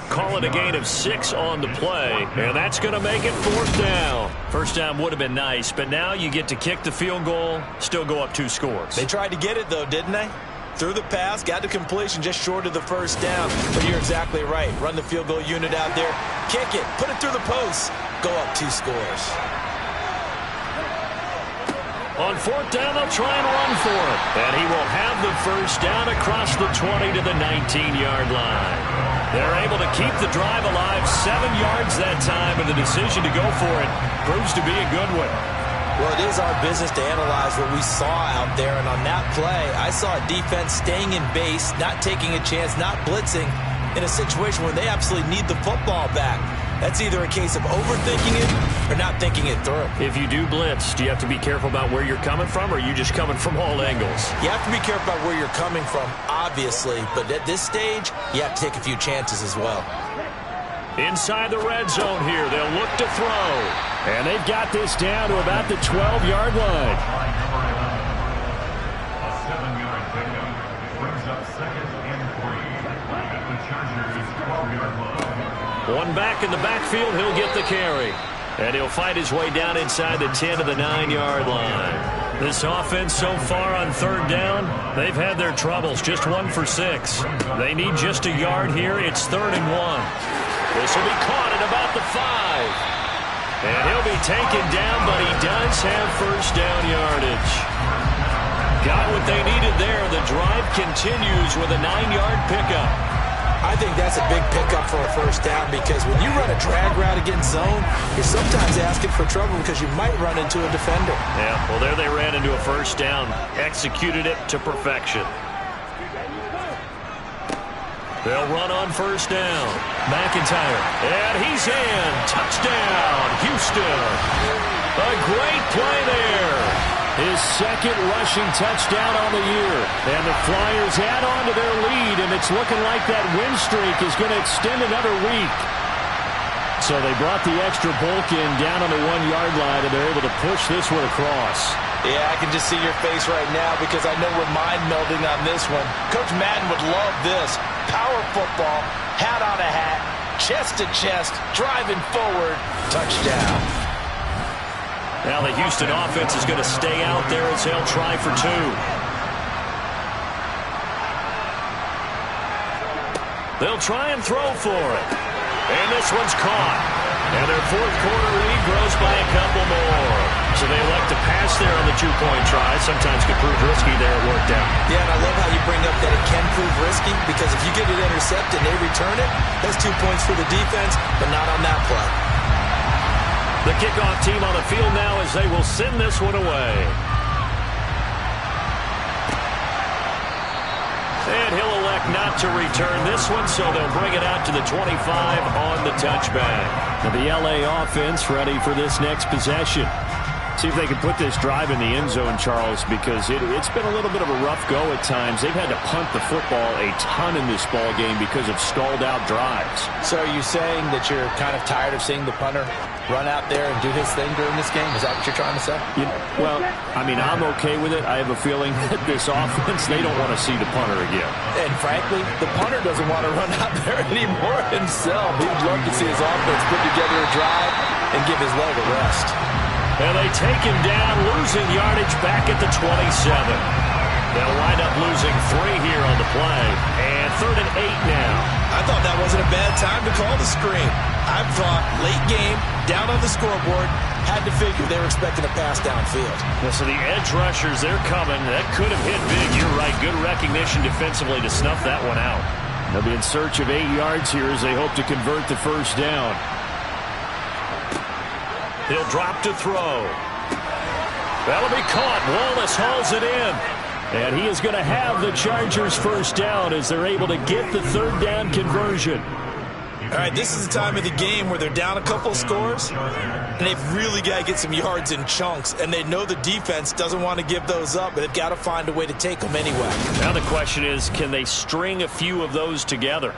Call it a gain of 6 on the play, and that's going to make it 4th down. 1st down would have been nice, but now you get to kick the field goal, still go up 2 scores. They tried to get it, though, didn't they? Threw the pass, got the completion just short of the 1st down. But you're exactly right. Run the field goal unit out there, kick it, put it through the post, go up 2 scores. On 4th down, they'll try and run for it. And he will have the 1st down across the 20 to the 19-yard line. They're able to keep the drive alive 7 yards that time, and the decision to go for it proves to be a good one. Well, it is our business to analyze what we saw out there, and on that play, I saw a defense staying in base, not taking a chance, not blitzing in a situation where they absolutely need the football back. That's either a case of overthinking it or not thinking it through. If you do blitz, do you have to be careful about where you're coming from, or are you just coming from all angles? You have to be careful about where you're coming from, obviously, but at this stage, you have to take a few chances as well. Inside the red zone here, they'll look to throw. And they've got this down to about the 12-yard line. A 7-yard pickup brings up 2nd and 3 at the Chargers' 12-yard line. One back in the backfield, he'll get the carry. And he'll fight his way down inside the 10 to the 9-yard line. This offense so far on 3rd down, they've had their troubles. Just 1 for 6. They need just a yard here. It's 3rd and 1. This will be caught at about the 5. And he'll be taken down, but he does have 1st down yardage. Got what they needed there. The drive continues with a 9-yard pickup. I think that's a big pickup for a first down because when you run a drag route against zone, you're sometimes asking for trouble because you might run into a defender. Yeah, well, there they ran into a first down. Executed it to perfection. They'll run on first down. McIntyre. And he's in. Touchdown, Houston. A great play there. His second rushing touchdown on the year. And the Flyers add on to their lead, and it's looking like that win streak is going to extend another week. So they brought the extra bulk in down on the 1-yard line, and they're able to push this one across. Yeah, I can just see your face right now because I know we're mind-melding on this one. Coach Madden would love this. Power football, hat on a hat, chest to chest, driving forward, touchdown. Now the Houston offense is going to stay out there as they'll try for 2. They'll try and throw for it. And this one's caught. And their fourth quarter lead grows by a couple more. So they elect to pass there on the 2-point try. Sometimes can prove risky there. It worked out. Yeah, and I love how you bring up that it can prove risky because if you get it intercepted and they return it, that's 2 points for the defense, but not on that play. The kickoff team on the field now as they will send this one away. And he'll elect not to return this one, so they'll bring it out to the 25 on the touchback. Now the LA offense ready for this next possession. See if they can put this drive in the end zone, Charles, because it's been a little bit of a rough go at times. They've had to punt the football a ton in this ball game because of stalled-out drives. So are you saying that you're kind of tired of seeing the punter run out there and do his thing during this game? Is that what you're trying to say? Well, I mean, I'm okay with it. I have a feeling that this offense, they don't want to see the punter again. And frankly, the punter doesn't want to run out there anymore himself. He'd love to see his offense put together a drive and give his leg a rest. And they take him down, losing yardage back at the 27. They'll wind up losing 3 here on the play. And 3rd and 8 now. I thought that wasn't a bad time to call the screen. I thought late game, down on the scoreboard, had to figure they were expecting a pass downfield. So the edge rushers, they're coming. That could have hit big. You're right. Good recognition defensively to snuff that one out. They'll be in search of 8 yards here as they hope to convert the first down. He'll drop to throw. That'll be caught. Wallace hauls it in. And he is going to have the Chargers first down as they're able to get the 3rd down conversion. All right, this is the time of the game where they're down a couple of scores, and they've really got to get some yards in chunks, and they know the defense doesn't want to give those up, but they've got to find a way to take them anyway. Now the question is, can they string a few of those together?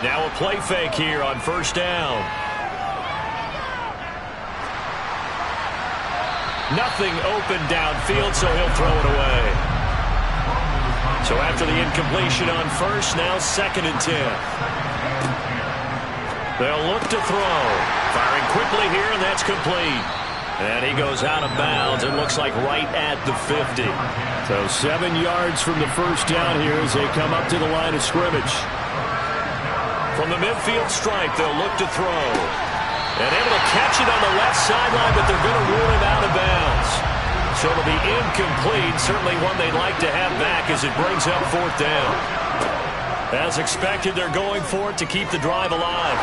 Now a play fake here on first down. Nothing open downfield, so he'll throw it away. So after the incompletion on first, now 2nd and 10. They'll look to throw. Firing quickly here, and that's complete. And he goes out of bounds. It looks like right at the 50. So 7 yards from the first down here as they come up to the line of scrimmage. From the midfield stripe, they'll look to throw. And able to catch it on the left sideline, but they're going to rule him out of bounds. So it'll be incomplete. Certainly one they'd like to have back as it brings up 4th down. As expected, they're going for it to keep the drive alive.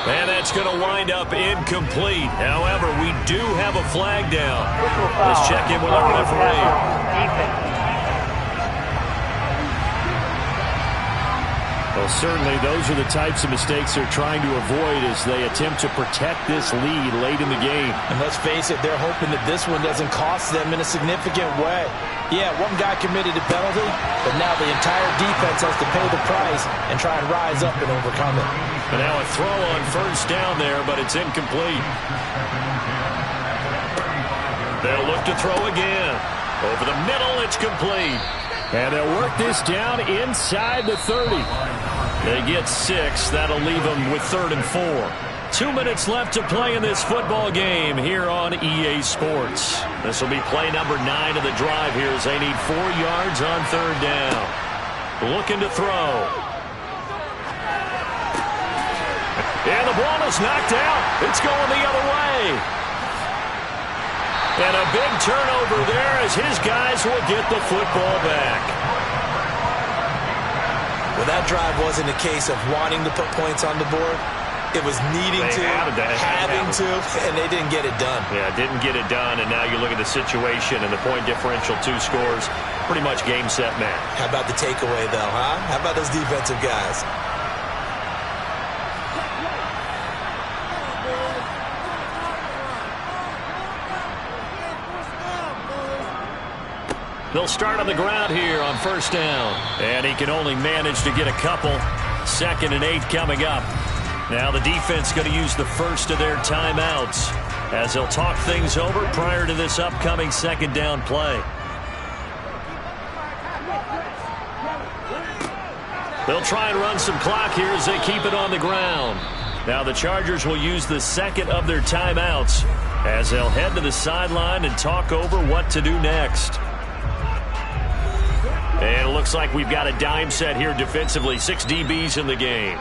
And that's going to wind up incomplete. However, we do have a flag down. Let's check in with our referee. Well, certainly those are the types of mistakes they're trying to avoid as they attempt to protect this lead late in the game. And let's face it, they're hoping that this one doesn't cost them in a significant way. Yeah, one guy committed a penalty, but now the entire defense has to pay the price and try and rise up and overcome it. And now a throw on first down there, but it's incomplete. They'll look to throw again. Over the middle, it's complete. And they'll work this down inside the 30. They get 6. That'll leave them with 3rd and 4. 2 minutes left to play in this football game here on EA Sports. This will be play number 9 of the drive here as they need 4 yards on 3rd down. Looking to throw. And the ball is knocked out. It's going the other way. And a big turnover there as his guys will get the football back. Well, that drive wasn't a case of wanting to put points on the board. It was needing to, having to, and they didn't get it done. Yeah, didn't get it done, and now you look at the situation and the point differential, 2 scores, pretty much game, set, match. How about the takeaway, though, huh? How about those defensive guys? They'll start on the ground here on first down. And he can only manage to get a couple. 2nd and 8 coming up. Now the defense going to use the first of their timeouts as they'll talk things over prior to this upcoming 2nd down play. They'll try and run some clock here as they keep it on the ground. Now the Chargers will use the 2nd of their timeouts as they'll head to the sideline and talk over what to do next. And it looks like we've got a dime set here defensively. 6 DBs in the game.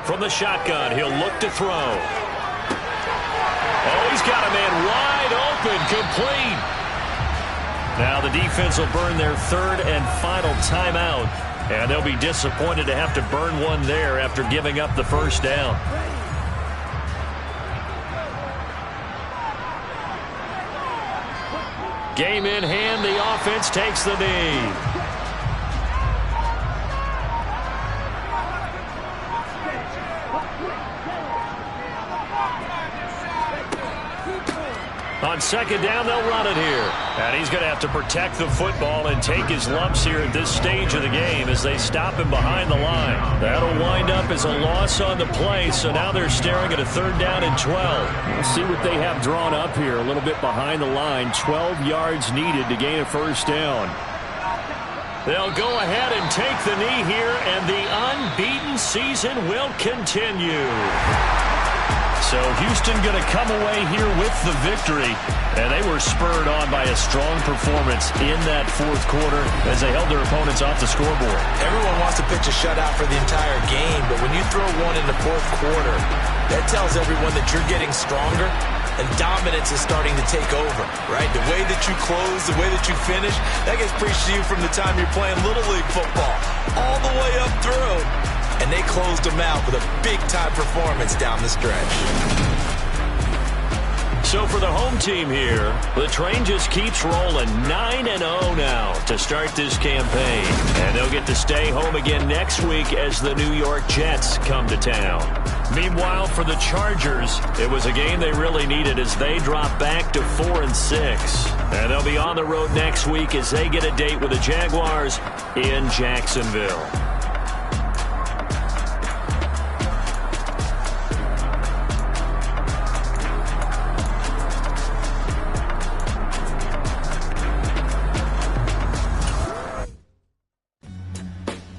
From the shotgun, he'll look to throw. Oh, he's got a man wide open, complete. Now the defense will burn their 3rd and final timeout. And they'll be disappointed to have to burn one there after giving up the first down. Game in hand, the offense takes the knee. On 2nd down, they'll run it here. And he's going to have to protect the football and take his lumps here at this stage of the game as they stop him behind the line. That'll wind up as a loss on the play, so now they're staring at a 3rd down and 12. We'll see what they have drawn up here, a little bit behind the line. 12 yards needed to gain a first down. They'll go ahead and take the knee here, and the unbeaten season will continue. So Houston going to come away here with the victory, and they were spurred on by a strong performance in that 4th quarter as they held their opponents off the scoreboard. Everyone wants to pitch a shutout for the entire game, but when you throw one in the 4th quarter, that tells everyone that you're getting stronger and dominance is starting to take over, right? The way that you close, the way that you finish, that gets preached to you from the time you're playing Little League football all the way up through. And they closed them out with a big-time performance down the stretch. So for the home team here, the train just keeps rolling 9-0 now to start this campaign. And they'll get to stay home again next week as the New York Jets come to town. Meanwhile, for the Chargers, it was a game they really needed as they drop back to 4-6. And they'll be on the road next week as they get a date with the Jaguars in Jacksonville.